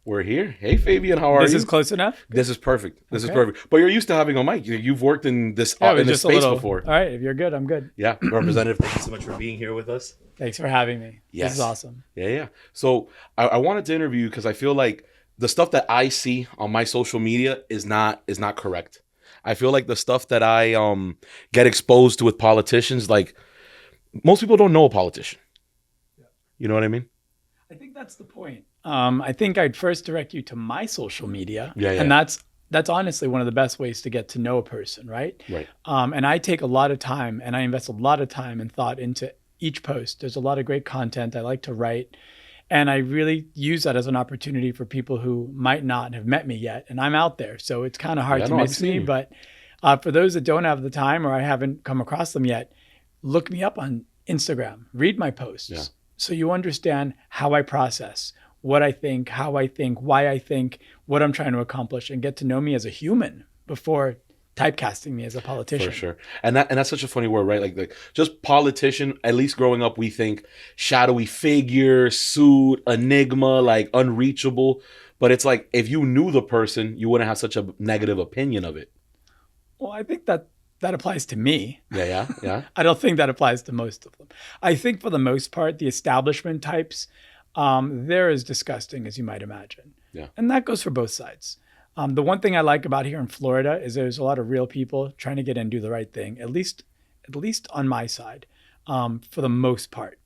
We're here. Hey, Fabian, how are you? This is close enough? This is perfect. This is Okay. perfect. But you're used to having a mic. You've worked in this Yeah, it was in this just a space little. before. All right, if you're good, I'm good. Yeah, Representative, thank you so much for being here with us. Thanks for having me. Yes. This is awesome. Yeah. So I wanted to interview you because I feel like the stuff that I see on my social media is not correct. I feel like the stuff that I get exposed to with politicians, like most people don't know a politician. You know what I mean? I think that's the point. I think I'd first direct you to my social media. Yeah. And that's honestly one of the best ways to get to know a person, right? Right. And I take a lot of time and I invest a lot of time and thought into each post. There's a lot of great content I like to write. And I really use that as an opportunity for people who might not have met me yet. And I'm out there, so it's kind of hard to miss me. But for those that don't have the time or I haven't come across them yet, look me up on Instagram, read my posts. So you understand how I process, what I think, how I think, why I think, what I'm trying to accomplish, and get to know me as a human before typecasting me as a politician. For sure. And that's such a funny word, right? Like just politician, at least growing up, we think shadowy figure, suit, enigma, like unreachable. But it's like, if you knew the person, you wouldn't have such a negative opinion of it. Well, I think that applies to me. Yeah. I don't think that applies to most of them. I think for the most part, the establishment types, they're as disgusting as you might imagine. Yeah. And that goes for both sides. The one thing I like about here in Florida is there's a lot of real people trying to get in and do the right thing, at least on my side, for the most part.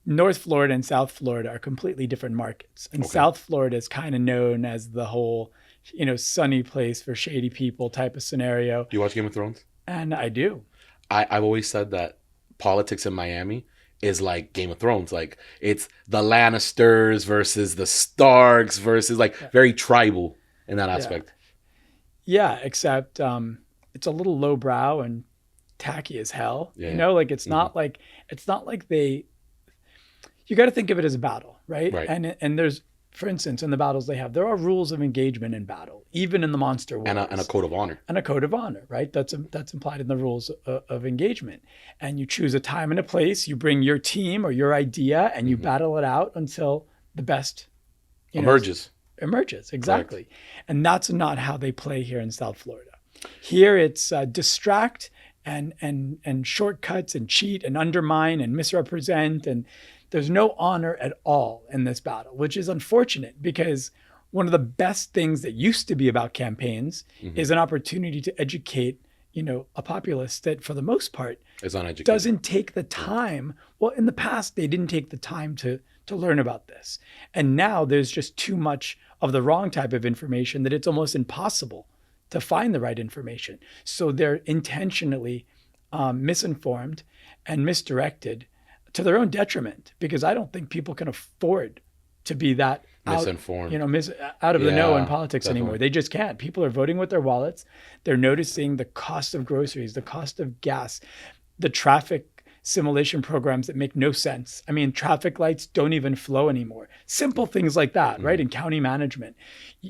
North Florida and South Florida are completely different markets. And South Florida is kind of known as the whole, sunny place for shady people type of scenario. Do you watch Game of Thrones? And I do. I've always said that politics in Miami is like Game of Thrones. Like it's the Lannisters versus the Starks versus very tribal in that aspect. Yeah, except it's a little lowbrow and tacky as hell. Yeah. It's not like they. You got to think of it as a battle, right? And there's, for instance, in the battles they have, there are rules of engagement in battle, even in the monster wars. And a code of honor. And a code of honor, right? That's implied in the rules of engagement. And you choose a time and a place, you bring your team or your idea, and you battle it out until the best emerges. Exactly. Correct. And that's not how they play here in South Florida. Here it's distract and shortcuts and cheat and undermine and misrepresent, and there's no honor at all in this battle, which is unfortunate because one of the best things that used to be about campaigns is an opportunity to educate, a populace that for the most part is uneducated. Doesn't take the time. Well, in the past, they didn't take the time to learn about this. And now there's just too much of the wrong type of information that it's almost impossible to find the right information. So they're intentionally misinformed and misdirected to their own detriment, because I don't think people can afford to be that misinformed, out of the know in politics anymore. They just can't. People are voting with their wallets. They're noticing the cost of groceries, the cost of gas, the traffic simulation programs that make no sense. I mean, traffic lights don't even flow anymore. Simple things like that, right? In county management,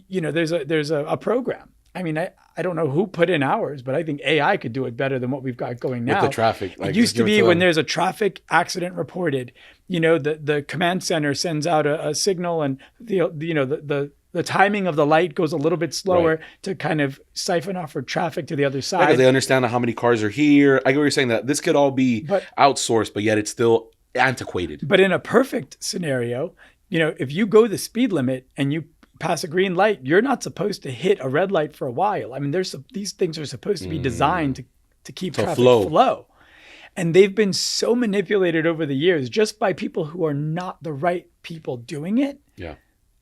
there's a program. I mean, I don't know who put in hours, but I think AI could do it better than what we've got going now. With the traffic. It used to be when there's a traffic accident reported, the command center sends out a signal, and the timing of the light goes a little bit slower to kind of siphon off for traffic to the other side. Because they understand how many cars are here. I get what you're saying, that this could all be outsourced, but yet it's still antiquated. But in a perfect scenario, if you go the speed limit and you pass a green light, you're not supposed to hit a red light for a while. I mean, these things are supposed to be designed to keep traffic flow. And they've been so manipulated over the years just by people who are not the right people doing it. Yeah.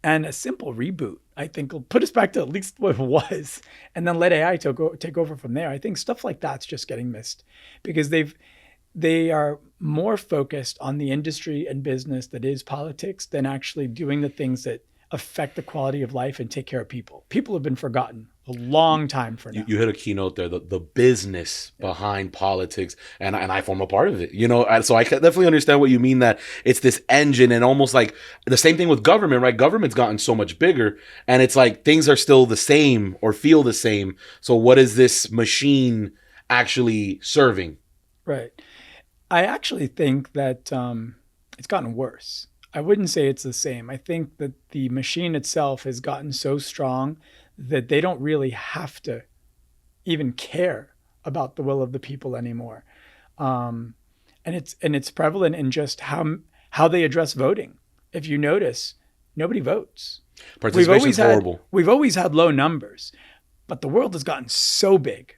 And a simple reboot, I think, will put us back to at least what it was, and then let AI take over from there. I think stuff like that's just getting missed because they are more focused on the industry and business that is politics than actually doing the things that affect the quality of life and take care of people. People have been forgotten a long time for now. You hit a keynote there, the business behind politics, and I form a part of it. So I definitely understand what you mean, that it's this engine, and almost like the same thing with government, right? Government's gotten so much bigger, and it's like things are still the same or feel the same. So what is this machine actually serving? Right. I actually think that it's gotten worse. I wouldn't say it's the same. I think that the machine itself has gotten so strong that they don't really have to even care about the will of the people anymore. And it's prevalent in just how they address voting. If you notice, nobody votes. Participation's horrible. We've always had low numbers, but the world has gotten so big,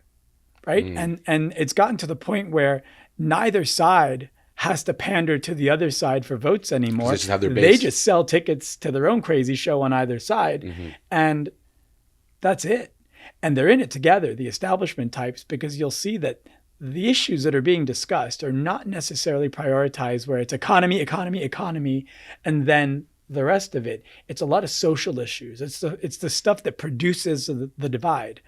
right? And it's gotten to the point where neither side has to pander to the other side for votes anymore. They just have their base. They just sell tickets to their own crazy show on either side, and that's it. And they're in it together, the establishment types, because you'll see that the issues that are being discussed are not necessarily prioritized where it's economy, and then the rest of it. It's a lot of social issues. It's the stuff that produces the divide,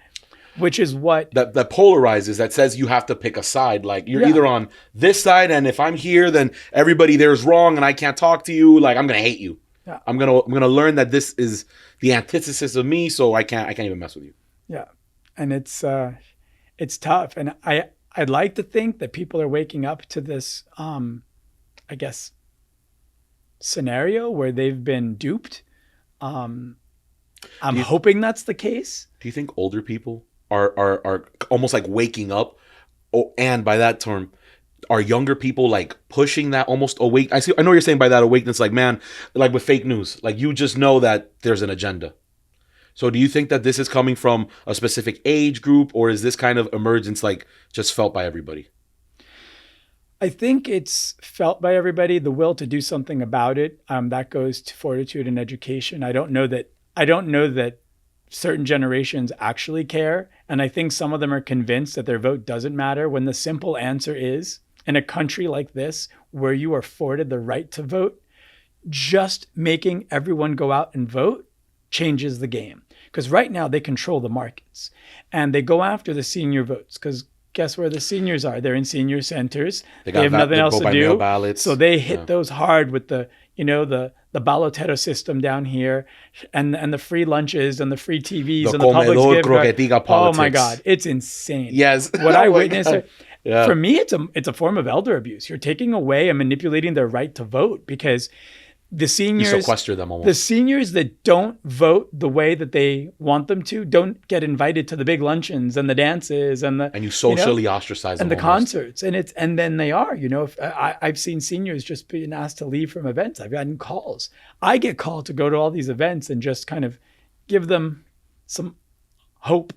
which is what that polarizes, that says you have to pick a side. Like you're either on this side, and if I'm here, then everybody there's wrong, and I can't talk to you. Like I'm gonna hate you. Yeah. I'm gonna learn that this is the antithesis of me, so I can't even mess with you. Yeah, and it's tough, and I'd like to think that people are waking up to this, I guess, scenario where they've been duped. I'm hoping that's the case. Do you think older people are almost like waking up? Oh, and by that term, are younger people like pushing that almost awake? I know you're saying by that awakeness, like, man, like with fake news, like you just know that there's an agenda. So do you think that this is coming from a specific age group, or is this kind of emergence like just felt by everybody? I think it's felt by everybody, the will to do something about it. That goes to fortitude and education. I don't know that certain generations actually care. And I think some of them are convinced that their vote doesn't matter, when the simple answer is, in a country like this, where you are afforded the right to vote, just making everyone go out and vote changes the game. Because right now they control the markets, and they go after the senior votes, because guess where the seniors are? They're in senior centers. They have nothing else to do. So they hit those hard with the ballotero system down here, and the free lunches and the free TVs and the public gift. Oh my God, it's insane. Yes. What I witnessed. For me, it's a form of elder abuse. You're taking away and manipulating their right to vote, because the seniors, you sequester them almost. The seniors that don't vote the way that they want them to don't get invited to the big luncheons and the dances and you socially ostracize them and the concerts, and then they are. I've seen seniors just being asked to leave from events. I've gotten calls. I get called to go to all these events and just kind of give them some hope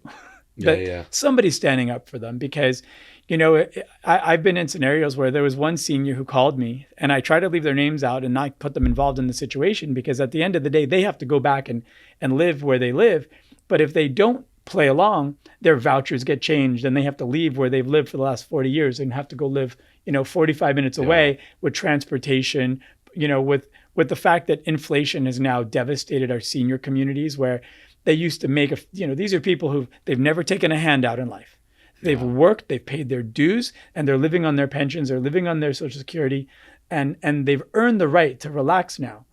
that somebody's standing up for them, because I've been in scenarios where there was one senior who called me, and I try to leave their names out and not put them involved in the situation, because at the end of the day, they have to go back and live where they live. But if they don't play along, their vouchers get changed, and they have to leave where they've lived for the last 40 years and have to go live, 45 minutes away with transportation, with the fact that inflation has now devastated our senior communities, where they used to make these are people who they've never taken a handout in life. They've worked, they've paid their dues, and they're living on their pensions, they're living on their Social Security, and they've earned the right to relax now.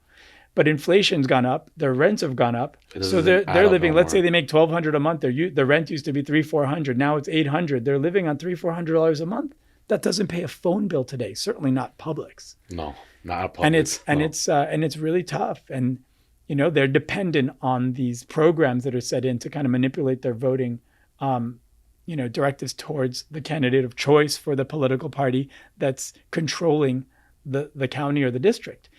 But inflation's gone up, their rents have gone up, so they're living. Let's say they make $1,200 a month. The rent used to be $300-400, now it's $800. They're living on $300-400 a month. That doesn't pay a phone bill today. Certainly not Publix. No, not Publix. And it's really tough. And they're dependent on these programs that are set in to kind of manipulate their voting. Directives towards the candidate of choice for the political party that's controlling the county or the district.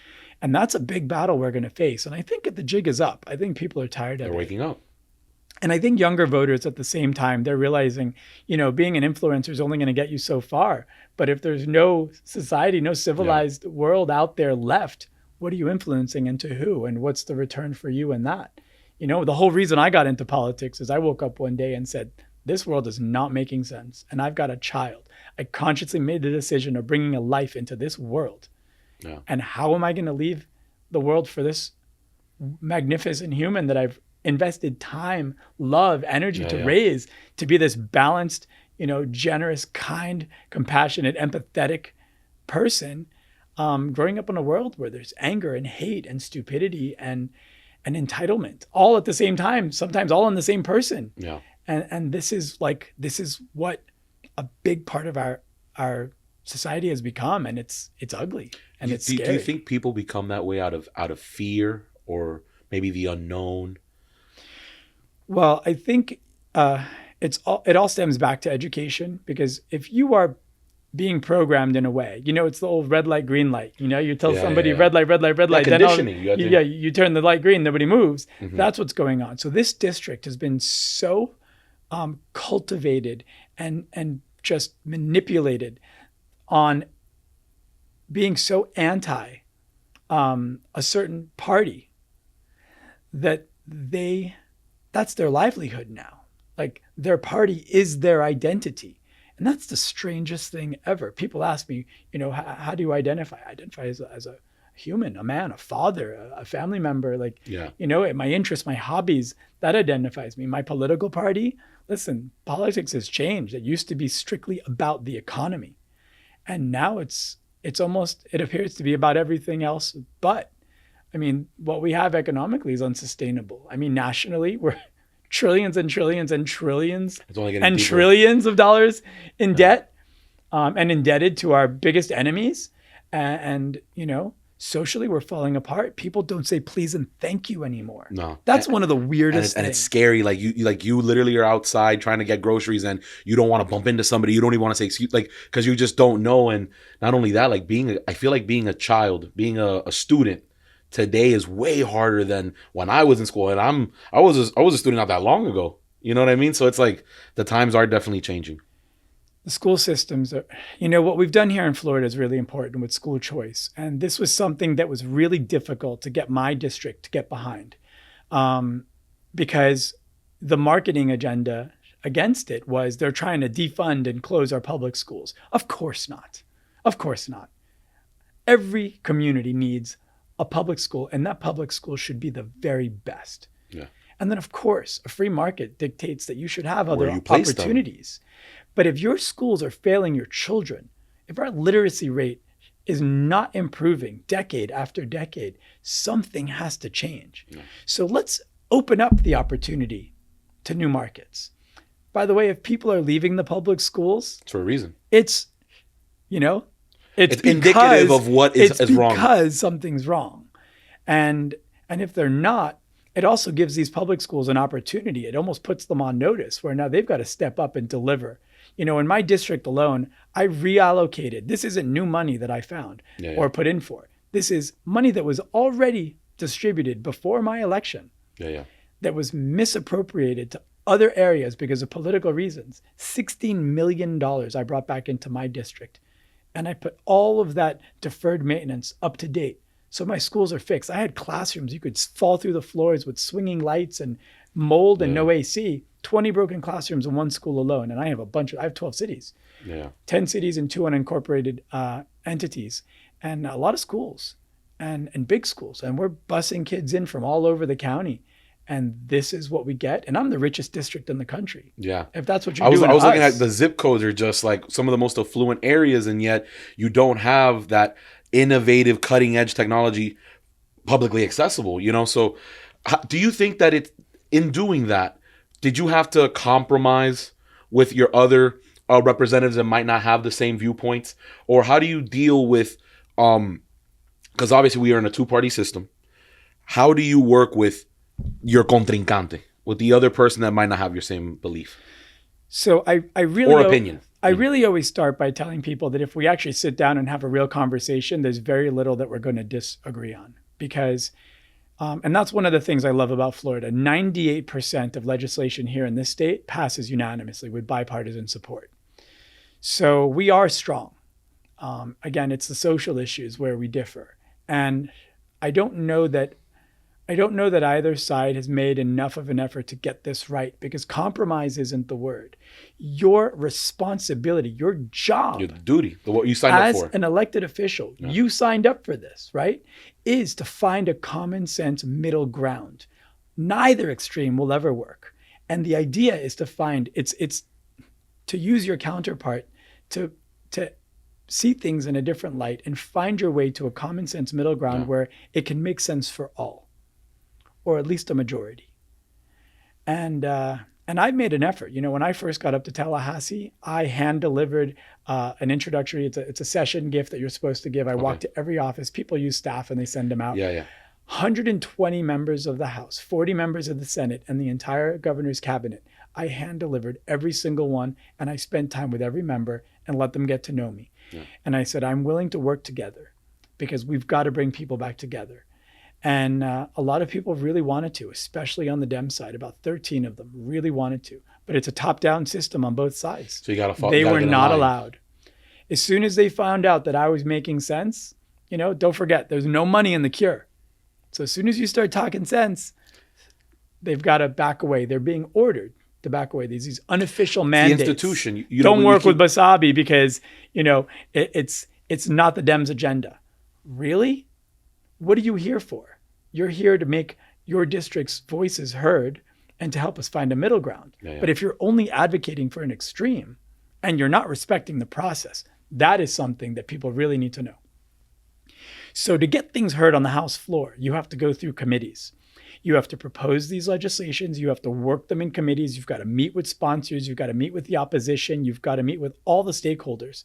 And that's a big battle we're going to face. And I think the jig is up. I think people are tired of it. They're waking up. And I think younger voters at the same time, they're realizing, being an influencer is only going to get you so far. But if there's no society, no civilized world out there left, what are you influencing and to who? And what's the return for you in that? The whole reason I got into politics is I woke up one day and said, this world is not making sense. And I've got a child. I consciously made the decision of bringing a life into this world. Yeah. And how am I going to leave the world for this magnificent human that I've invested time, love, energy to raise, to be this balanced, generous, kind, compassionate, empathetic person, growing up in a world where there's anger and hate and stupidity and entitlement, all at the same time, sometimes all in the same person. Yeah. And this is what a big part of our society has become, and it's ugly. And it's do scary. you think people become that way out of fear or maybe the unknown? Well, I think it all stems back to education, because if you are being programmed in a way, it's the old red light, green light. You tell somebody red light, red light, red light. Conditioning. You turn the light green, nobody moves. Mm-hmm. That's what's going on. So this district has been so cultivated and just manipulated on being so anti a certain party that that's their livelihood now. Like, their party is their identity. And that's the strangest thing ever. People ask me, how do you identify? I identify as a human, a man, a father, a family member. Like, my interests, my hobbies, that identifies me. My political party, listen, politics has changed. It used to be strictly about the economy. And now it appears to be about everything else. But, what we have economically is unsustainable. Nationally, we're trillions and trillions and trillions and trillions of dollars in debt, and indebted to our biggest enemies. And socially, we're falling apart. People don't say please and thank you anymore. No, that's one of the weirdest things. And it's scary. Like you literally are outside trying to get groceries, and you don't want to bump into somebody. You don't even want to say excuse, because you just don't know. And not only that, I feel like being a child, being a student today is way harder than when I was in school. And I was a student not that long ago. You know what I mean? So it's like the times are definitely changing. The school systems are, what we've done here in Florida is really important with school choice. And this was something that was really difficult to get my district to get behind, because the marketing agenda against it was they're trying to defund and close our public schools. Of course not. Of course not. Every community needs a public school, and that public school should be the very best. Yeah. And then, of course, a free market dictates that you should have other opportunities. But if your schools are failing your children, if our literacy rate is not improving decade after decade, something has to change. Yeah. So let's open up the opportunity to new markets. By the way, if people are leaving the public schools, it's for a reason. It's indicative of what is wrong. It's because something's wrong. And if they're not, it also gives these public schools an opportunity. It almost puts them on notice where now they've got to step up and deliver. In my district alone, I reallocated. This isn't new money that I found or put in for. This is money that was already distributed before my election that was misappropriated to other areas because of political reasons. $16 million I brought back into my district. And I put all of that deferred maintenance up to date. So my schools are fixed. I had classrooms. You could fall through the floors with swinging lights and mold and no AC. 20 broken classrooms in one school alone. And I have 12 cities, 10 cities and 2 unincorporated entities, and a lot of schools and big schools. And we're busing kids in from all over the county. And this is what we get. And I'm the richest district in the country. Yeah. If that's what you're doing. I was looking at the zip codes are just like some of the most affluent areas. And yet you don't have that innovative cutting edge technology publicly accessible, So do you think that in doing that, did you have to compromise with your other representatives that might not have the same viewpoints? Or how do you deal with, because obviously we are in a 2-party system. How do you work with your contrincante, with the other person that might not have your same belief? So I really or opinion. I really always start by telling people that if we actually sit down and have a real conversation, there's very little that we're going to disagree on. Because, and that's one of the things I love about Florida, 98% of legislation here in this state passes unanimously with bipartisan support. So we are strong. Again, it's the social issues where we differ. And I don't know that either side has made enough of an effort to get this right, because compromise isn't the word. Your responsibility, your job, your duty, what you signed up for. As an elected official, you signed up for this, right? Is to find a common sense middle ground. Neither extreme will ever work. And the idea is to find, it's to use your counterpart to see things in a different light and find your way to a common sense middle ground where it can make sense for all, or at least a majority. And And I've made an effort. When I first got up to Tallahassee, I hand delivered an introductory. It's a session gift that you're supposed to give. I walk to every office. People use staff and they send them out. Yeah. 120 members of the House, 40 members of the Senate, and the entire governor's cabinet. I hand delivered every single one, and I spent time with every member and let them get to know me. Yeah. And I said, I'm willing to work together because we've got to bring people back together. And a lot of people really wanted to, especially on the Dem side. About 13 of them really wanted to. But it's a top-down system on both sides. So you got to follow. They were not allowed. As soon as they found out that I was making sense, don't forget, there's no money in the cure. So as soon as you start talking sense, they've got to back away. They're being ordered to back away. These unofficial mandates. The institution. You don't work with Basabe because, it's not the Dems' agenda. Really? What are you here for? You're here to make your district's voices heard and to help us find a middle ground. Yeah. But if you're only advocating for an extreme and you're not respecting the process, that is something that people really need to know. So to get things heard on the House floor, you have to go through committees. You have to propose these legislations. You have to work them in committees. You've got to meet with sponsors. You've got to meet with the opposition. You've got to meet with all the stakeholders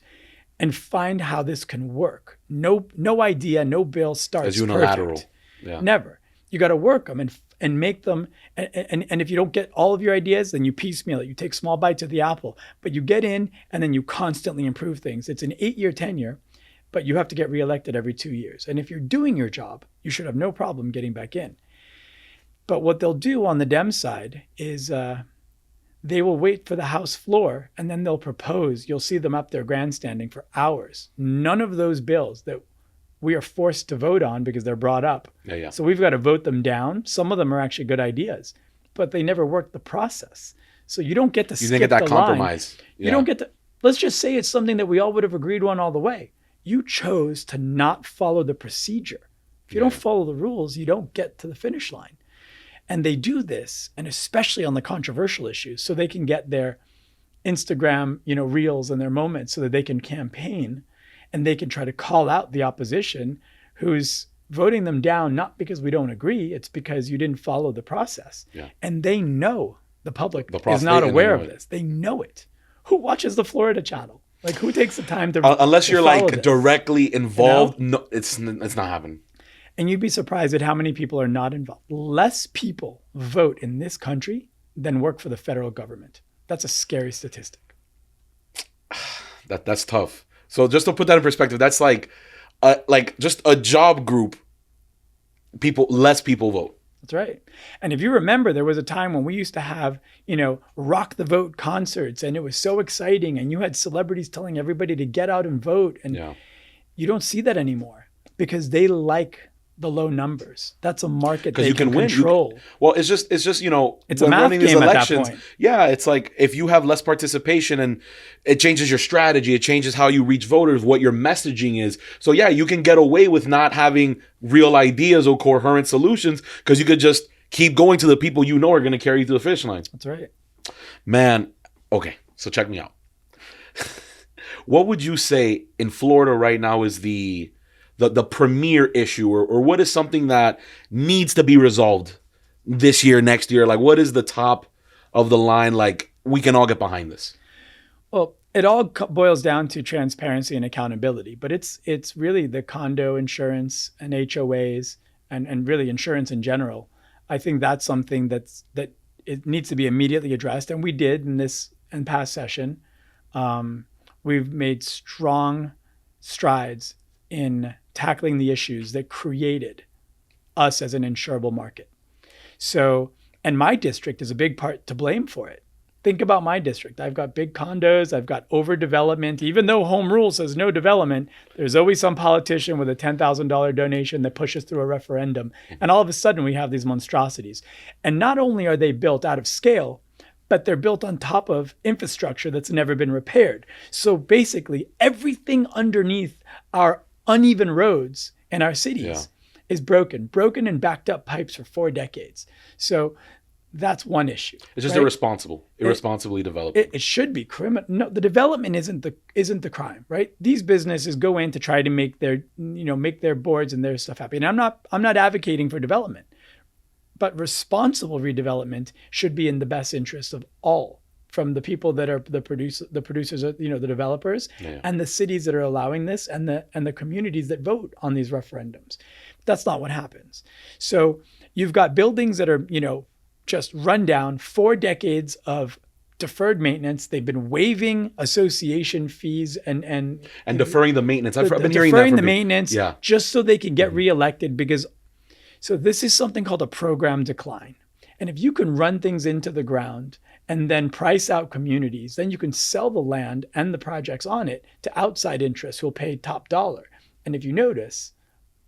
and find how this can work. No idea, no bill starts as unilateral. Perfect. Yeah. Never. You got to work them and make them. And if you don't get all of your ideas, then you piecemeal it. You take small bites of the apple, but you get in and then you constantly improve things. It's an 8-year tenure, but you have to get reelected every 2 years. And if you're doing your job, you should have no problem getting back in. But what they'll do on the Dem side is they will wait for the House floor and then they'll propose. You'll see them up there grandstanding for hours. None of those bills that we are forced to vote on because they're brought up. Yeah. So we've got to vote them down. Some of them are actually good ideas, but they never work the process. So you don't get to skip the line. You didn't get that compromise. Yeah. You don't get to, let's just say it's something that we all would have agreed on all the way. You chose to not follow the procedure. If you don't follow the rules, you don't get to the finish line. And they do this, and especially on the controversial issues, so they can get their Instagram, reels and their moments so that they can campaign and they can try to call out the opposition who's voting them down, not because we don't agree, it's because you didn't follow the process. Yeah. And they know the public is not aware of this. They know it. Who watches the Florida channel? Like, who takes the time to unless you're like this? Directly involved, no, it's not happening. And you'd be surprised at how many people are not involved. Less people vote in this country than work for the federal government. That's a scary statistic. That's tough. So just to put that in perspective, that's like just a job group. Less people vote. That's right. And if you remember, there was a time when we used to have, rock the vote concerts, and it was so exciting, and you had celebrities telling everybody to get out and vote. And you don't see that anymore because they like the low numbers. That's a market they can control. It's just it's a math game at that point. Yeah, it's like if you have less participation and it changes your strategy, it changes how you reach voters, what your messaging is. So yeah, you can get away with not having real ideas or coherent solutions because you could just keep going to the people you know are going to carry you to the finish line. That's right. Man, okay, so check me out. What would you say in Florida right now is the premier issue, or what is something that needs to be resolved this year, next year? Like, what is the top of the line? Like, we can all get behind this. Well, it all boils down to transparency and accountability, but it's really the condo insurance and HOAs and really insurance in general. I think that's something that it needs to be immediately addressed. And we did in past session. We've made strong strides in tackling the issues that created us as an insurable market. So, and my district is a big part to blame for it. Think about my district. I've got big condos. I've got overdevelopment. Even though home rule says no development, there's always some politician with a $10,000 donation that pushes through a referendum. And all of a sudden we have these monstrosities. And not only are they built out of scale, but they're built on top of infrastructure that's never been repaired. So basically everything underneath our uneven roads in our cities is broken and backed up pipes for 4 decades. So that's one issue. It's just irresponsibly developed. It should be criminal. No, the development isn't the crime, right? These businesses go in to try to make their boards and their stuff happy. And I'm not advocating for development, But responsible redevelopment should be in the best interest of all, from the people that are the producers, the developers, and the cities that are allowing this, and the communities that vote on these referendums. That's not what happens. So you've got buildings that are, just run down, 4 decades of deferred maintenance. They've been waiving association fees and deferring the maintenance. I've been hearing that deferring from the maintenance, just so they can get reelected. So this is something called a program decline. And if you can run things into the ground and then price out communities, then you can sell the land and the projects on it to outside interests who'll pay top dollar. And if you notice,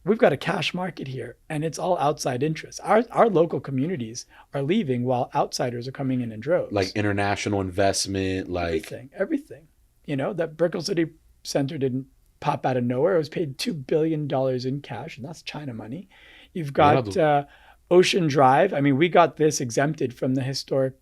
we've got a cash market here, and it's all outside interests. Our local communities are leaving while outsiders are coming in droves. Like international investment, like everything. That Brickell City Center didn't pop out of nowhere. It was paid $2 billion in cash, and that's China money. You've got Ocean Drive. I mean, we got this exempted from the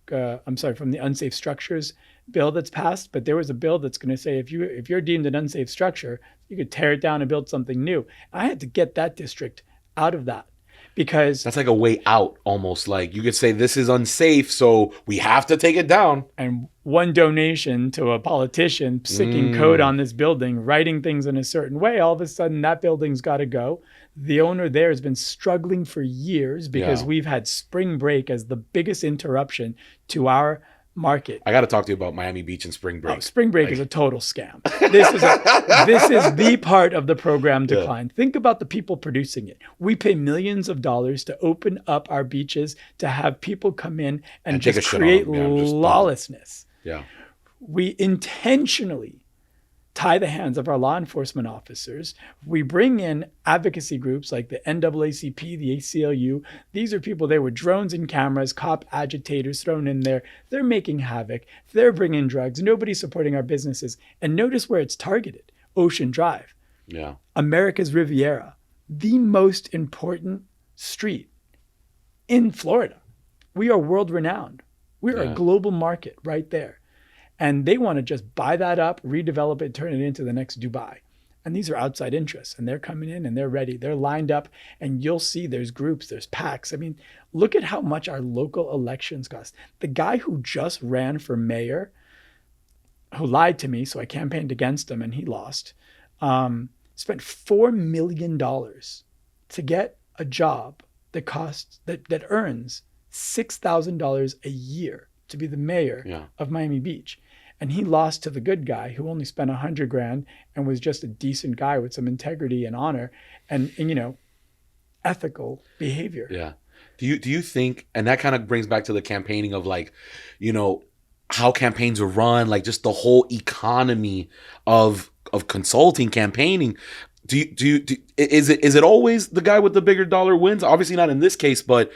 from the unsafe structures bill that's passed, but there was a bill that's going to say if you're deemed an unsafe structure, you could tear it down and build something new. I had to get that district out of that, because that's like a way out, almost. Like you could say this is unsafe, so we have to take it down. And one donation to a politician sticking code on this building, writing things in a certain way, all of a sudden that building's got to go. The owner there has been struggling for years because we've had spring break as the biggest interruption to our market. I got to talk to you about Miami Beach and spring break. Spring break is a total scam. This is the part of the program decline. Think about the people producing it. We pay millions of dollars to open up our beaches, to have people come in and just create lawlessness. We intentionally tie the hands of our law enforcement officers. We bring in advocacy groups like the NAACP, the ACLU. These are people, they were drones and cameras, cop agitators thrown in there. They're making havoc. They're bringing drugs. Nobody's supporting our businesses. And notice where it's targeted. Ocean Drive. America's Riviera. The most important street in Florida. We are world renowned. We're a global market right there. And they want to just buy that up, redevelop it, turn it into the next Dubai. And these are outside interests, and they're coming in and they're ready. They're lined up, and you'll see there's groups, there's PACs. I mean, look at how much our local elections cost. The guy who just ran for mayor, who lied to me, so I campaigned against him and he lost, spent $4 million to get a job that earns $6,000 a year to be the mayor of Miami Beach. And he lost to the good guy who only spent $100,000 and was just a decent guy with some integrity and honor and ethical behavior. Do you think, and that kind of brings back to the campaigning of how campaigns are run, like just the whole economy of consulting, campaigning. Is it always the guy with the bigger dollar wins? Obviously not in this case, but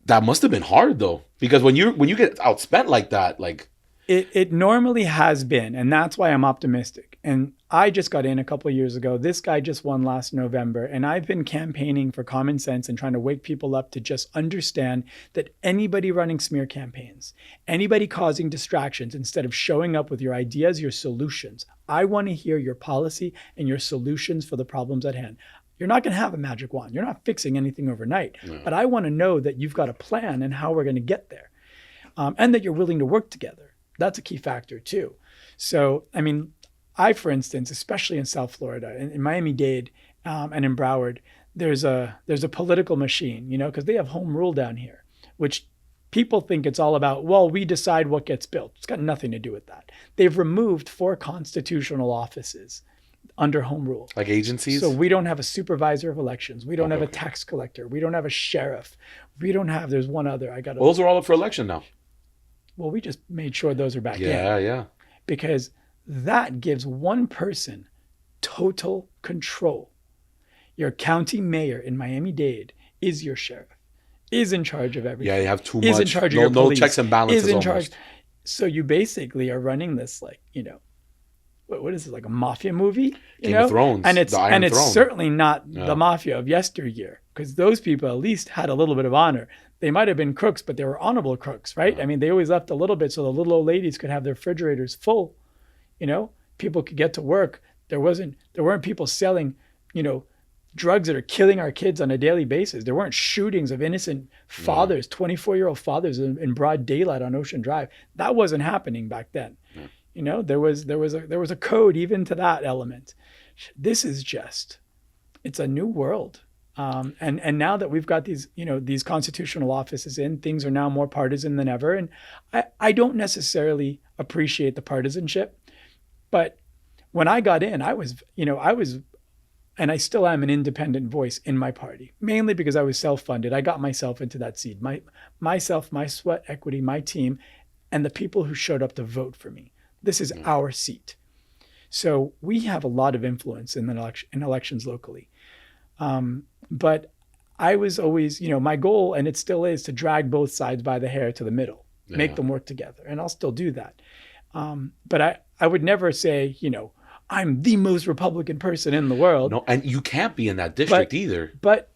that must have been hard though, because when you get outspent like that, like it normally has been, and that's why I'm optimistic. And I just got in a couple of years ago. This guy just won last November, and I've been campaigning for common sense and trying to wake people up to just understand that anybody running smear campaigns, anybody causing distractions instead of showing up with your ideas, your solutions. I want to hear your policy and your solutions for the problems at hand. You're not going to have a magic wand. You're not fixing anything overnight. No. But I want to know that you've got a plan and how we're going to get there, and that you're willing to work together. That's a key factor too. So, I mean, for instance, especially in South Florida, in Miami-Dade and in Broward, there's a political machine, because they have home rule down here, which people think it's all about, well, we decide what gets built. It's got nothing to do with that. They've removed 4 constitutional offices under home rule. Like agencies? So we don't have a supervisor of elections. We don't have a tax collector. We don't have a sheriff. There's one other. Those are all up for election now. Well, we just made sure those are back in. Yeah. Because that gives one person total control. Your county mayor in Miami-Dade is your sheriff, is in charge of everything. Yeah, you have too much. Is in charge of your police. No checks and balances is in almost. Charge. So you basically are running this what is it, like a mafia movie? Game of Thrones. And it's certainly not the mafia of yesteryear, because those people at least had a little bit of honor. They might have been crooks, but they were honorable crooks, right? I mean, they always left a little bit so the little old ladies could have their refrigerators full. People could get to work. There weren't people selling, drugs that are killing our kids on a daily basis. There weren't shootings of innocent fathers, 24-year-old fathers in broad daylight on Ocean Drive. That wasn't happening back then. You know, there was a code even to that element. This is just, it's a new world. And now that we've got these, you know, these constitutional offices in, things are now more partisan than ever. And I don't necessarily appreciate the partisanship, but when I got in, I was, and I still am an independent voice in my party, mainly because I was self-funded. I got myself into that seat, myself, my sweat equity, my team, and the people who showed up to vote for me. This is our seat. So we have a lot of influence in elections locally. But I was always, my goal, and it still is, to drag both sides by the hair to the middle, make them work together. And I'll still do that. But I would never say, I'm the most Republican person in the world. No, and you can't be in that district either. But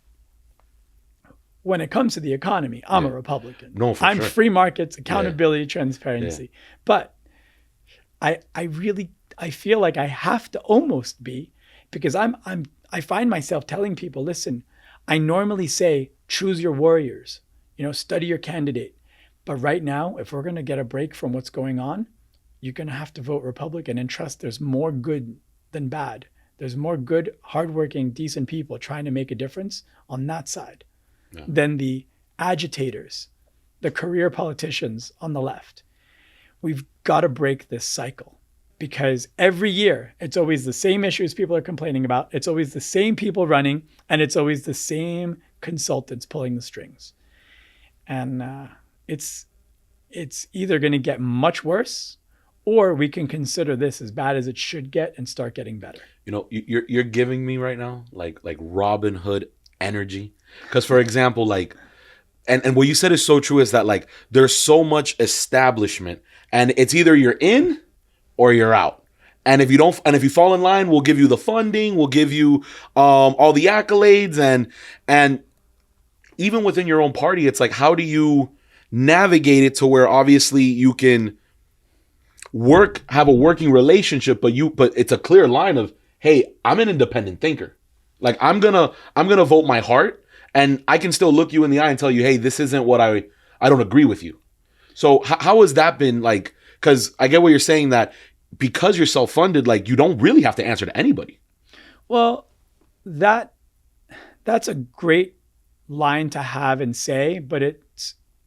when it comes to the economy, I'm a Republican. No, for I'm sure. free markets, accountability, transparency. But I feel like I have to almost be, because I find myself telling people, listen, I normally say, choose your warriors, study your candidate. But right now, if we're going to get a break from what's going on, you're going to have to vote Republican and trust there's more good than bad. There's more good, hardworking, decent people trying to make a difference on that side than the agitators, the career politicians on the left. We've got to break this cycle, because every year it's always the same issues people are complaining about. It's always the same people running, and it's always the same consultants pulling the strings. And it's either going to get much worse, or we can consider this as bad as it should get and start getting better. You're giving me right now like Robin Hood energy. Because, for example, and what you said is so true, is that there's so much establishment, and it's either you're in or you're out. And if you fall in line, we'll give you the funding, we'll give you all the accolades, and even within your own party, it's like, how do you navigate it to where obviously you can have a working relationship, but it's a clear line of, hey, I'm an independent thinker. I'm gonna vote my heart, and I can still look you in the eye and tell you, hey, this isn't what I don't agree with you. So how has that been like? Because I get what you're saying, that because you're self-funded, you don't really have to answer to anybody. Well, that's a great line to have and say, but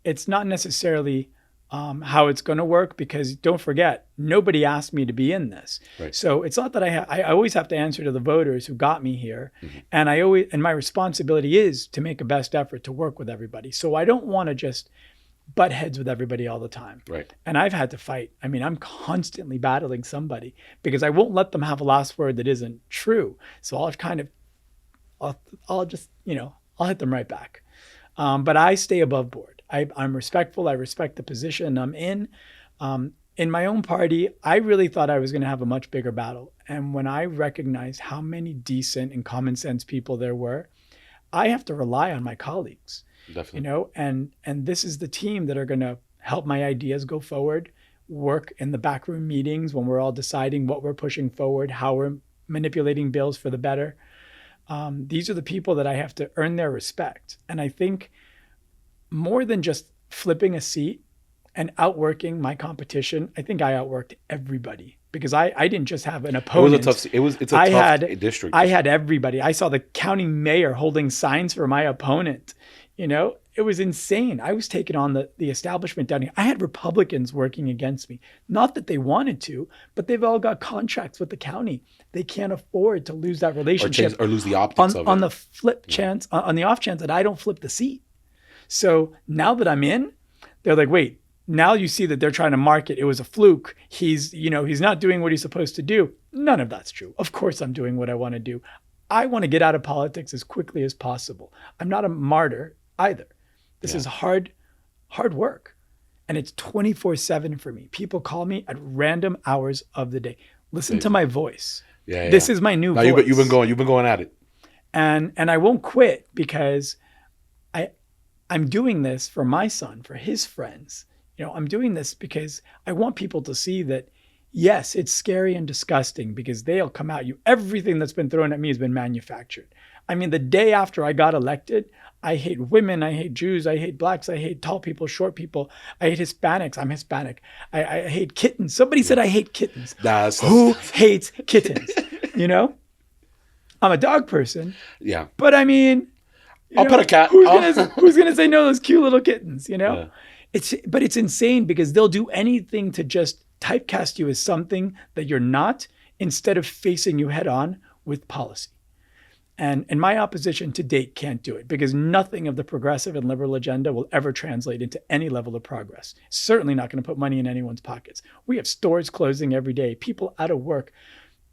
it's not necessarily how it's going to work, because don't forget, nobody asked me to be in this. Right. So it's not that I always have to answer to the voters who got me here. Mm-hmm. And my responsibility is to make a best effort to work with everybody. So I don't want to just butt heads with everybody all the time. Right. And I've had to fight. I mean, I'm constantly battling somebody, because I won't let them have a last word that isn't true. So I'll just, I'll hit them right back. But I stay above board. I'm respectful. I respect the position I'm in. In my own party, I really thought I was going to have a much bigger battle. And when I recognized how many decent and common sense people there were, I have to rely on my colleagues. Definitely. And this is the team that are going to help my ideas go forward, work in the backroom meetings when we're all deciding what we're pushing forward, how we're manipulating bills for the better. These are the people that I have to earn their respect. And I think more than just flipping a seat and outworking my competition, I think I outworked everybody, because I didn't just have an opponent. It's a tough district. I had everybody. I saw the county mayor holding signs for my opponent. It was insane. I was taking on the establishment down here. I had Republicans working against me. Not that they wanted to, but they've all got contracts with the county. They can't afford to lose that relationship or lose the optics of it. On the chance, on the off chance that I don't flip the seat. So now that I'm in, they're like, wait, now you see that they're trying to market it was a fluke. He's not doing what he's supposed to do. None of that's true. Of course I'm doing what I want to do. I want to get out of politics as quickly as possible. I'm not a martyr either. This is hard work. And it's 24/7 for me. People call me at random hours of the day. Listen to my voice. Yeah. This is my new voice. You've been going at it. And I won't quit, because I'm doing this for my son, for his friends. I'm doing this because I want people to see that, yes, it's scary and disgusting, because they'll come at you. Everything that's been thrown at me has been manufactured. I mean, the day after I got elected, I hate women, I hate Jews, I hate blacks, I hate tall people, short people, I hate Hispanics. I'm Hispanic. I hate kittens. Somebody said I hate kittens. Who hates kittens? You know? I'm a dog person. Yeah. But I mean, I'll pet a cat. Who's gonna say no to those cute little kittens, you know? Yeah. But it's insane because they'll do anything to just typecast you as something that you're not instead of facing you head on with policy. And my opposition to date can't do it because nothing of the progressive and liberal agenda will ever translate into any level of progress. Certainly not going to put money in anyone's pockets. We have stores closing every day, people out of work.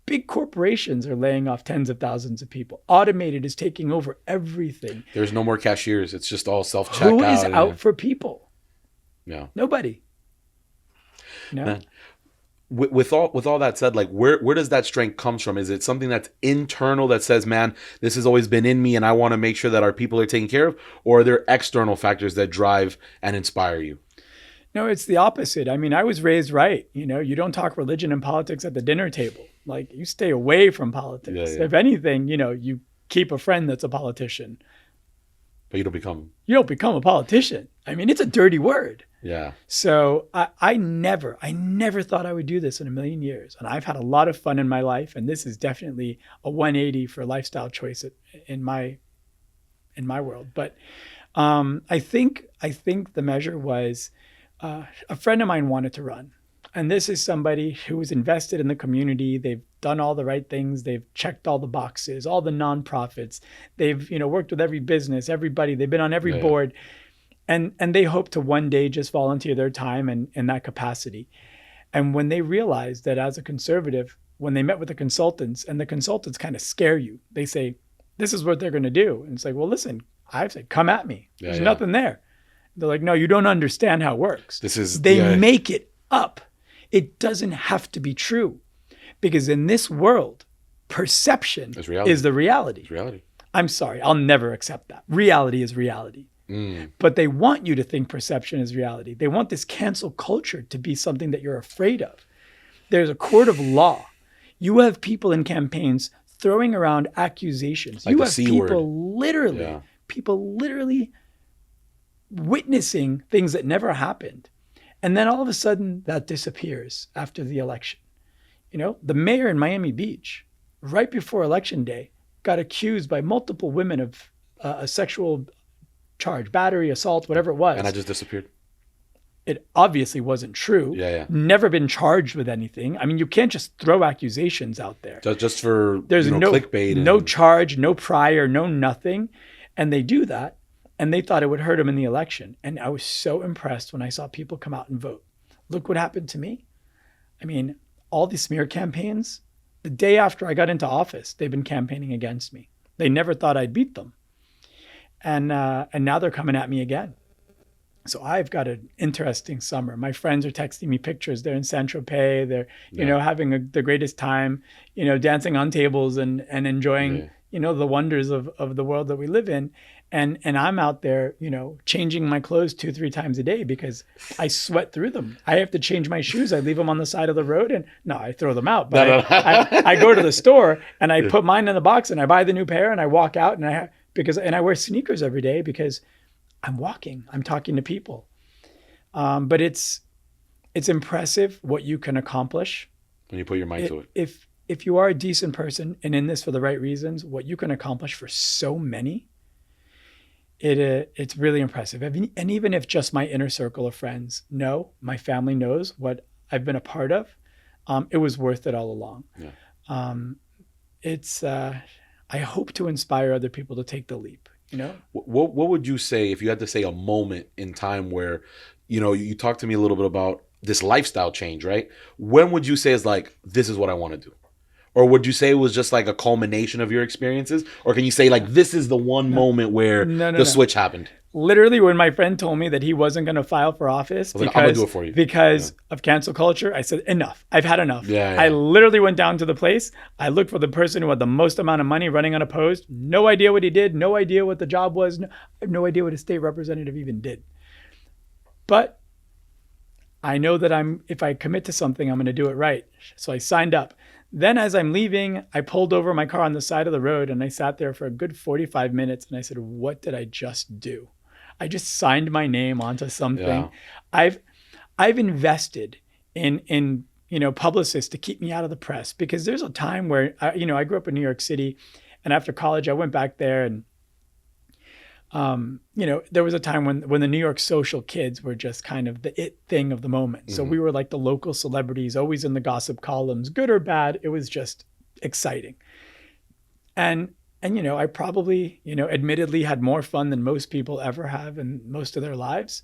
Big corporations are laying off tens of thousands of people. Automated is taking over everything. There's no more cashiers. It's just all self-checkout. Who is out for people? Yeah. Nobody. No. Man. With all that said, like where does that strength come from? Is it something that's internal that says, man, this has always been in me and I want to make sure that our people are taken care of? Or are there external factors that drive and inspire you? No, it's the opposite. I mean, I was raised right. You know, you don't talk religion and politics at the dinner table. Like you stay away from politics. Yeah. If anything, you know, you keep a friend that's a politician. But you don't become a politician. I mean, it's a dirty word. Yeah. So I never thought I would do this in a million years. And I've had a lot of fun in my life. And this is definitely a 180 for lifestyle choice in my world. But I think the measure was a friend of mine wanted to run. And this is somebody who was invested in the community. They've done all the right things. They've checked all the boxes, all the nonprofits. They've, worked with every business, everybody. They've been on every board. And they hope to one day just volunteer their time in that capacity. And when they realized that as a conservative, when they met with the consultants, and the consultants kind of scare you, they say, this is what they're going to do. And it's like, well, listen, I've said, come at me. There's nothing there. They're like, no, you don't understand how it works. They make it up. It doesn't have to be true. Because in this world, perception is the reality. It's reality. I'm sorry, I'll never accept that. Reality is reality. But they want you to think perception is reality. They want this cancel culture to be something that you're afraid of. There's a court of law. You have people in campaigns throwing around accusations. Like you have people literally witnessing things that never happened. And then all of a sudden that disappears after the election. The mayor in Miami Beach, right before election day, got accused by multiple women of a sexual charge, battery, assault, whatever it was. And I just disappeared. It obviously wasn't true. Yeah. Never been charged with anything. I mean, you can't just throw accusations out there. Just for there's no clickbait. No charge, no prior, no nothing. And they do that. And they thought it would hurt them in the election. And I was so impressed when I saw people come out and vote. Look what happened to me. I mean, all these smear campaigns, the day after I got into office, they've been campaigning against me. They never thought I'd beat them. And now they're coming at me again. So I've got an interesting summer. My friends are texting me pictures. They're in Saint-Tropez. They're, having the greatest time, dancing on tables and enjoying, the wonders of the world that we live in. And I'm out there, changing my clothes 2-3 times a day because I sweat through them. I have to change my shoes. I leave them on the side of the road and I throw them out. But I go to the store and I put mine in the box and I buy the new pair and I walk out and I wear sneakers every day because I'm walking, I'm talking to people. But it's impressive what you can accomplish when you put your mind to it. If you are a decent person and in this for the right reasons, what you can accomplish for so many. It's really impressive. And even if just my inner circle of friends know, my family knows what I've been a part of, it was worth it all along. Yeah. I hope to inspire other people to take the leap. What would you say if you had to say a moment in time where, you talked to me a little bit about this lifestyle change, right? When would you say is like, this is what I want to do? Or would you say it was just like a culmination of your experiences? Or can you say like, this is the one moment where the switch happened? Literally, when my friend told me that he wasn't going to file for office I'm gonna do it for you. because of cancel culture, I said, enough. I've had enough. Yeah. I literally went down to the place. I looked for the person who had the most amount of money running unopposed. No idea what he did. No idea what the job was. I have no idea what a state representative even did. But I know that if I commit to something, I'm going to do it right. So I signed up. Then as I'm leaving, I pulled over my car on the side of the road and I sat there for a good 45 minutes and I said, what did I just do? I just signed my name onto something. Yeah. I've invested in publicists to keep me out of the press, because there's a time where I grew up in New York City, and after college I went back there, and there was a time when the New York social kids were just kind of the it thing of the moment. Mm-hmm. So we were like the local celebrities, always in the gossip columns, good or bad. It was just exciting. And I probably, admittedly had more fun than most people ever have in most of their lives.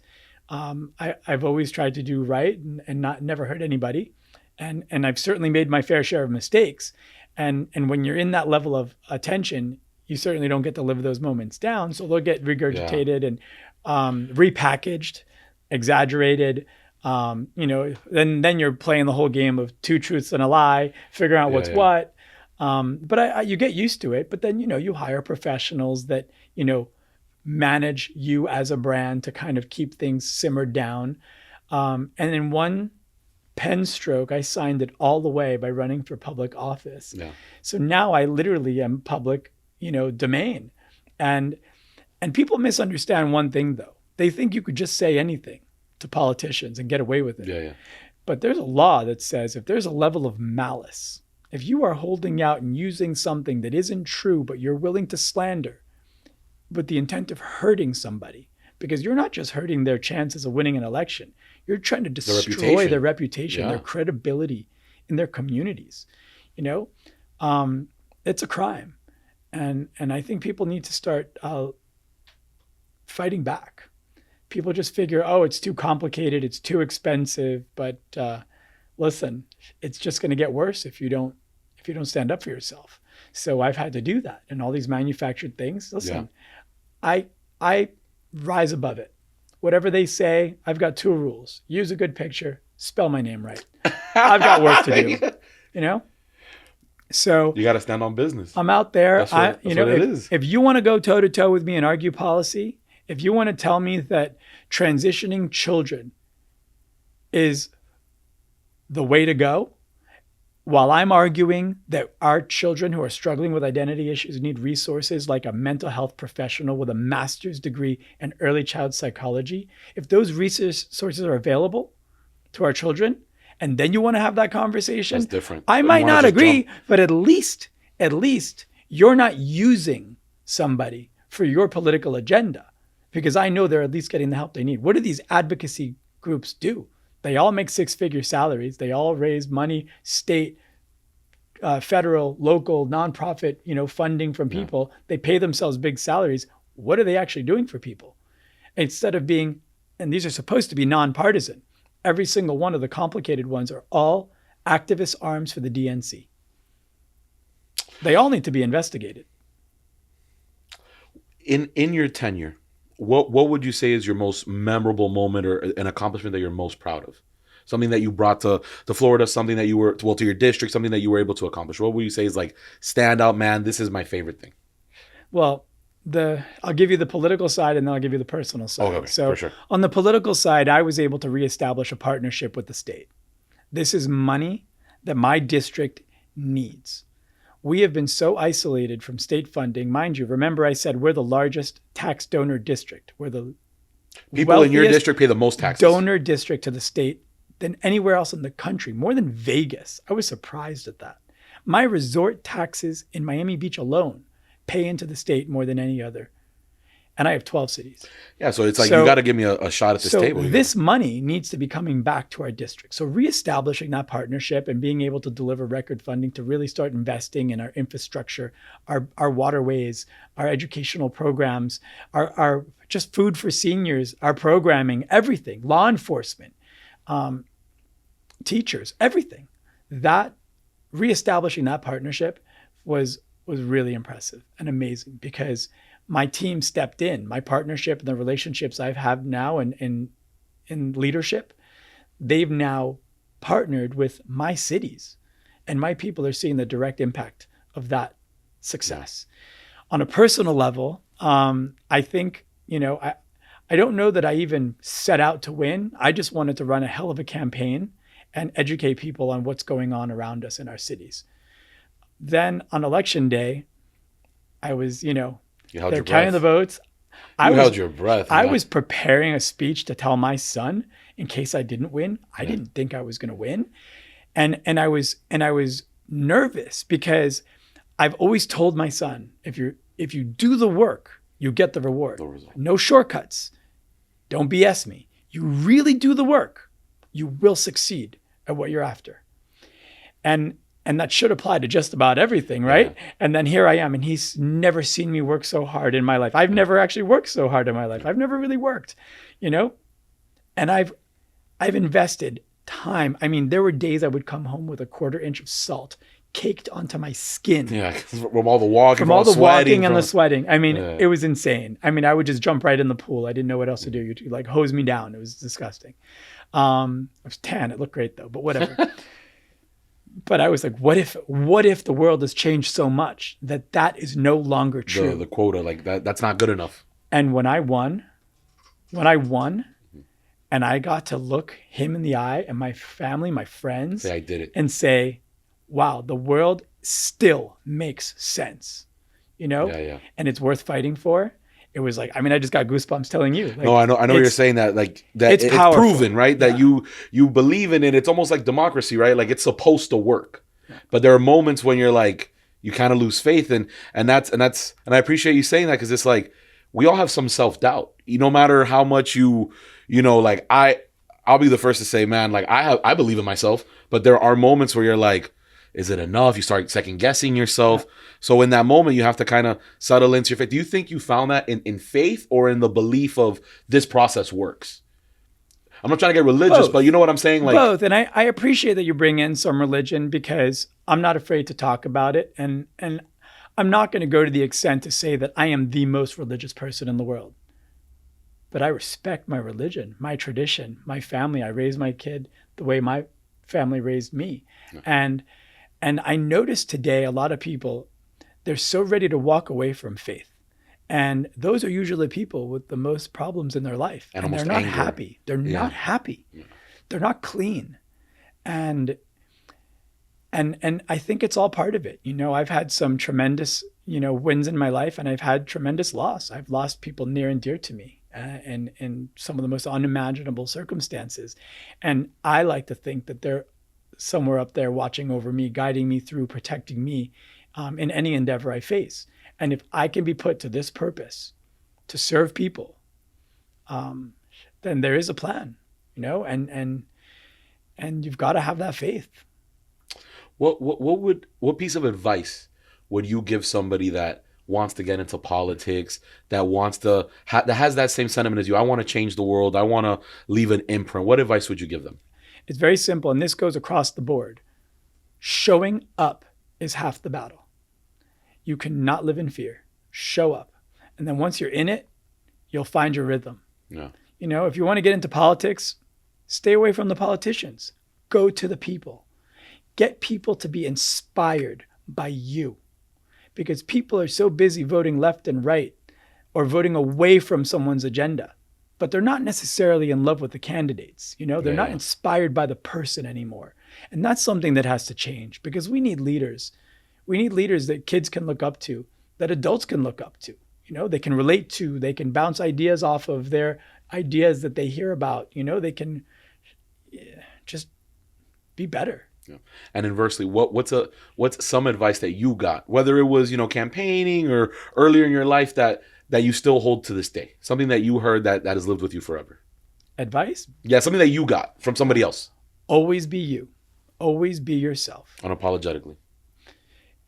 I've always tried to do right and never hurt anybody. And I've certainly made my fair share of mistakes. And when you're in that level of attention, you certainly don't get to live those moments down. So they'll get regurgitated and repackaged, exaggerated. Then you're playing the whole game of two truths and a lie, figuring out what's what. But you get used to it. But then, you hire professionals that, manage you as a brand to kind of keep things simmered down. And in one pen stroke, I signed it all the way by running for public office. Yeah. So now I literally am public, domain. And people misunderstand one thing, though. They think you could just say anything to politicians and get away with it. Yeah. But there's a law that says if there's a level of malice, if you are holding out and using something that isn't true, but you're willing to slander with the intent of hurting somebody, because you're not just hurting their chances of winning an election, you're trying to destroy their reputation, their credibility in their communities. It's a crime. And I think people need to start fighting back. People just figure, it's too complicated, it's too expensive. But listen, it's just going to get worse if you don't stand up for yourself. So I've had to do that. And all these manufactured things, listen, I rise above it. Whatever they say, I've got two rules. Use a good picture, spell my name right. I've got work to do, So you got to stand on business. I'm out there. That's what it is. If you want to go toe to toe with me and argue policy, if you want to tell me that transitioning children is the way to go, while I'm arguing that our children who are struggling with identity issues need resources like a mental health professional with a master's degree in early child psychology, if those resources are available to our children, and then you want to have that conversation, that's different. I might not agree, but at least you're not using somebody for your political agenda, because I know they're at least getting the help they need. What do these advocacy groups do? They all make six-figure salaries. They all raise money, state, federal, local, nonprofit, funding from people. They pay themselves big salaries. What are they actually doing for people? Instead of being, and these are supposed to be nonpartisan, every single one of the complicated ones are all activist arms for the DNC. They all need to be investigated. In your tenure, what would you say is your most memorable moment or an accomplishment that you're most proud of? Something that you brought to Florida, something that you were, to your district, something that you were able to accomplish. What would you say is like, stand out, man, this is my favorite thing? Well, I'll give you the political side and then I'll give you the personal side. Okay, so for sure. On the political side, I was able to reestablish a partnership with the state. This is money that my district needs. We have been so isolated from state funding. Mind you, remember I said we're the largest tax donor district. We're the people in your district pay the most taxes. Donor district to the state than anywhere else in the country, more than Vegas. I was surprised at that. My resort taxes in Miami Beach alone pay into the state more than any other. And I have 12 cities. Yeah, so it's like you got to give me a shot at this table. So this money needs to be coming back to our district. So reestablishing that partnership and being able to deliver record funding to really start investing in our infrastructure, our waterways, our educational programs, our just food for seniors, our programming, everything, law enforcement, teachers, everything. That reestablishing that partnership was really impressive and amazing, because my team stepped in. My partnership and the relationships I've had now in leadership, they've now partnered with my cities, and my people are seeing the direct impact of that success. On a personal level, I think, I don't know that I even set out to win. I just wanted to run a hell of a campaign and educate people on what's going on around us in our cities. then on election day, I was, You held they're your counting the breath. votes. You held your breath. I man. was preparing a speech to tell my son in case I didn't win. I Yeah. didn't think I was going to win. And I was nervous because I've always told my son, if you do the work, you get the reward. The result. No shortcuts. Don't BS me. You really do the work, you will succeed at what you're after. And that should apply to just about everything, right? Yeah. And then here I am, and he's never seen me work so hard in my life. I've never actually worked so hard in my life. I've never really worked, And I've invested time. I mean, there were days I would come home with a 1/4 inch of salt caked onto my skin. Yeah, from all the walking, From all the sweating, walking and the sweating. I mean, Yeah. it was insane. I mean, I would just jump right in the pool. I didn't know what else to do. You'd like hose me down. It was disgusting. I was tan. It looked great though, but whatever. But I was like, what if the world has changed so much that is no longer true? the quota, like that's not good enough. And when I won, and I got to look him in the eye and my family, my friends, Say I did it. and say, wow, the world still makes sense, Yeah. and it's worth fighting for. It was like, I mean, I just got goosebumps telling you. Like, No, I know you're saying that, like that it's it's powerful. proven, right? That you believe in it. It's almost like democracy, right? Like it's supposed to work. But there are moments when you're like, you kind of lose faith, and I appreciate you saying that, because it's like we all have some self-doubt. No matter how much like I'll be the first to say, man, like I believe in myself, but there are moments where you're like, is it enough? You start second guessing yourself. Yeah. So in that moment, you have to kind of settle into your faith. Do you think you found that in faith or in the belief of this process works? I'm not trying to get religious, Both. But you know what I'm saying? Like both. And I appreciate that you bring in some religion, because I'm not afraid to talk about it. And I'm not going to go to the extent to say that I am the most religious person in the world. But I respect my religion, my tradition, my family. I raised my kid the way my family raised me. Yeah. And I noticed today a lot of people, they're so ready to walk away from faith. And those are usually people with the most problems in their life. And they're not happy. They're not happy. Yeah. They're not clean. And I think it's all part of it. I've had some tremendous, wins in my life, and I've had tremendous loss. I've lost people near and dear to me in some of the most unimaginable circumstances. And I like to think that they're somewhere up there watching over me, guiding me through, protecting me in any endeavor I face. And if I can be put to this purpose, to serve people, then there is a plan, and you've got to have that faith. What piece of advice would you give somebody that wants to get into politics, that wants to that has that same sentiment as you? I want to change the world. I want to leave an imprint. What advice would you give them? It's very simple, and this goes across the board. Showing up is half the battle. You cannot live in fear. Show up. And then once you're in it, you'll find your rhythm. Yeah. If you want to get into politics, stay away from the politicians. Go to the people. Get people to be inspired by you. Because people are so busy voting left and right, or voting away from someone's agenda, but they're not necessarily in love with the candidates. They're not inspired by the person anymore. And that's something that has to change, because we need leaders. We need leaders that kids can look up to, that adults can look up to. They can relate to, they can bounce ideas off of their ideas that they hear about. They can just be better. Yeah. And inversely, what's some advice that you got, whether it was, campaigning or earlier in your life, that you still hold to this day? Something that you heard that has lived with you forever. Advice? Yeah, something that you got from somebody else. Always be you. Always be yourself. Unapologetically.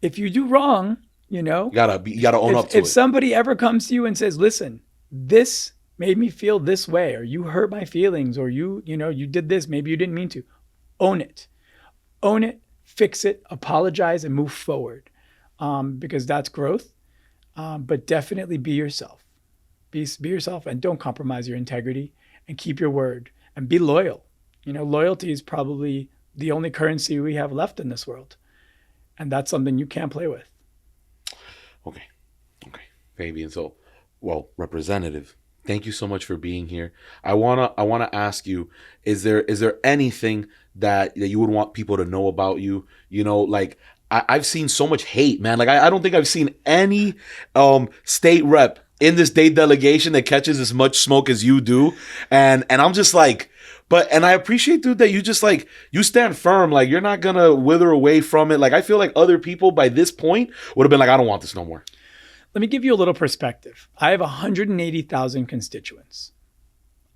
If you do wrong, you gotta own up to it. If somebody ever comes to you and says, listen, this made me feel this way, or you hurt my feelings, or you did this, maybe you didn't mean to, own it. Own it, fix it, apologize, and move forward, because that's growth. But definitely be yourself. Be yourself, and don't compromise your integrity, and keep your word, and be loyal. Loyalty is probably the only currency we have left in this world. And that's something you can't play with. Okay. Fabián, so, Representative, thank you so much for being here. I wanna ask you, is there anything that you would want people to know about you? Like I've seen so much hate, man. Like I don't think I've seen any state rep in this state delegation that catches as much smoke as you do. And I'm just like, and I appreciate, dude, that you just like, you stand firm. Like you're not gonna wither away from it. Like I feel like other people by this point would have been like, I don't want this no more. Let me give you a little perspective. I have 180,000 constituents.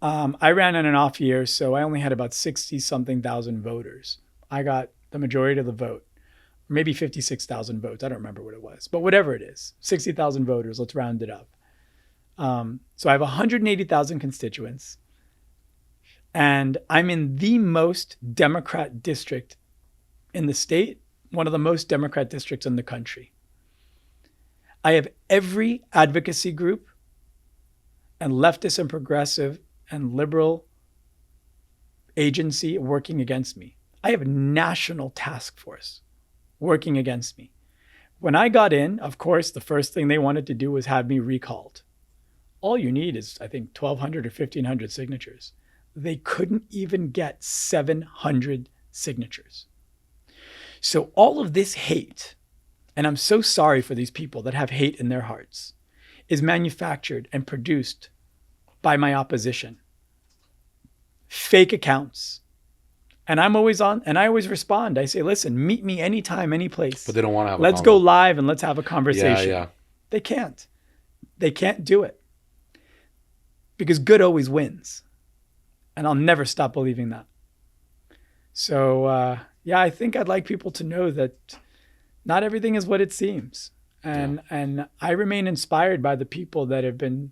I ran in an off year, so I only had about 60-something thousand voters. I got the majority of the vote, maybe 56,000 votes. I don't remember what it was, but whatever it is, 60,000 voters, let's round it up. So I have 180,000 constituents, and I'm in the most Democrat district in the state, one of the most Democrat districts in the country. I have every advocacy group and leftist and progressive and liberal agency working against me. I have a national task force working against me. When I got in, of course, the first thing they wanted to do was have me recalled. All you need is, I think, 1,200 or 1,500 signatures. They couldn't even get 700 signatures. So all of this hate, and I'm so sorry for these people that have hate in their hearts, is manufactured and produced by my opposition. Fake accounts. And I'm always on, and I always respond. I say, listen, meet me anytime, any place. But they don't want to have Let's go live and let's have a conversation. Yeah. They can't. They can't do it. Because good always wins. And I'll never stop believing that. So, I think I'd like people to know that not everything is what it seems. And I remain inspired by the people that have been,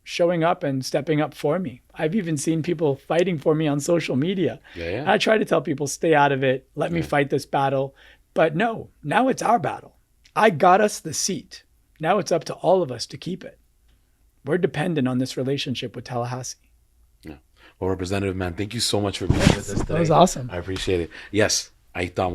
showing up and stepping up for me. I've even seen people fighting for me on social media. Yeah. I try to tell people, stay out of it. Let me fight this battle. But no, now it's our battle. I got us the seat. Now it's up to all of us to keep it. We're dependent on this relationship with Tallahassee. Yeah. Well, Representative, man, thank you so much for being with us today. That was awesome. I appreciate it. Yes, ahí estamos.